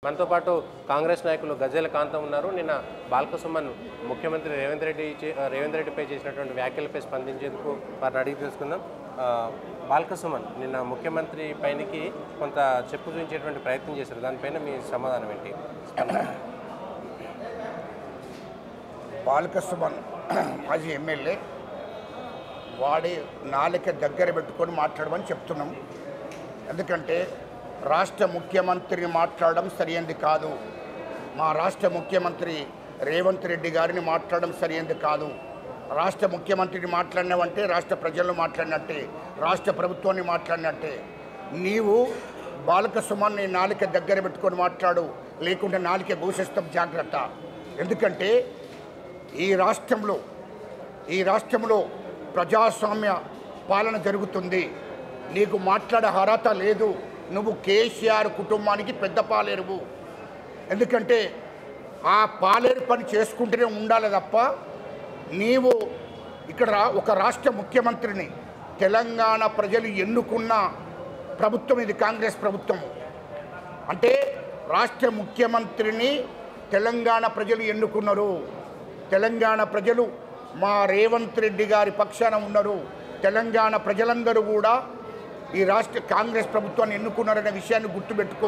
మనతో పాటు కాంగ్రెస్ నాయకులు గజ్జెల కాంతం ఉన్నారు. నిన్న బాల్క సుమన్ ముఖ్యమంత్రి రేవంత్ రెడ్డిపై చేసినటువంటి వ్యాఖ్యలపై స్పందించేందుకు వారిని అడిగి తెలుసుకుందాం. బాల్క సుమన్ నిన్న ముఖ్యమంత్రి పైనకి కొంత చెప్పు చూపించేటువంటి ప్రయత్నం చేశారు. దానిపైన మీ సమాధానం ఏంటి? బాల్క సుమన్ మాజీ ఎమ్మెల్యే వాడి నాలుక దగ్గర పెట్టుకొని మాట్లాడమని చెప్తున్నాం. ఎందుకంటే రాష్ట్ర ముఖ్యమంత్రిని మాట్లాడడం సరైనది కాదు. మా రాష్ట్ర ముఖ్యమంత్రి రేవంత్ రెడ్డి గారిని మాట్లాడడం సరైనది కాదు. రాష్ట్ర ముఖ్యమంత్రిని మాట్లాడినావంటే రాష్ట్ర ప్రజలను మాట్లాడినట్టే, రాష్ట్ర ప్రభుత్వాన్ని మాట్లాడినట్టే. నీవు బాల్క సుమన్ నీ నాలుక దగ్గర పెట్టుకొని మాట్లాడు, లేకుంటే నాలుక ఘోషిస్తాం, జాగ్రత్త. ఎందుకంటే ఈ రాష్ట్రంలో ప్రజాస్వామ్య పాలన జరుగుతుంది. నీకు మాట్లాడే అర్హత లేదు. నువ్వు కేసీఆర్ కుటుంబానికి పెద్ద పాలేరువు. ఎందుకంటే ఆ పాలేరు పని చేసుకుంటూనే ఉండాలి తప్ప నీవు ఇక్కడ ఒక రాష్ట్ర ముఖ్యమంత్రిని తెలంగాణ ప్రజలు ఎన్నుకున్న ప్రభుత్వం ఇది, కాంగ్రెస్ ప్రభుత్వం. అంటే రాష్ట్ర ముఖ్యమంత్రిని తెలంగాణ ప్రజలు ఎన్నుకున్నారు. తెలంగాణ ప్రజలు మా రేవంత్ రెడ్డి గారి పక్షాన ఉన్నారు. తెలంగాణ ప్రజలందరూ కూడా ఈ రాష్ట్ర కాంగ్రెస్ ప్రభుత్వాన్ని ఎన్నుకున్నారనే విషయాన్ని గుర్తుపెట్టుకో.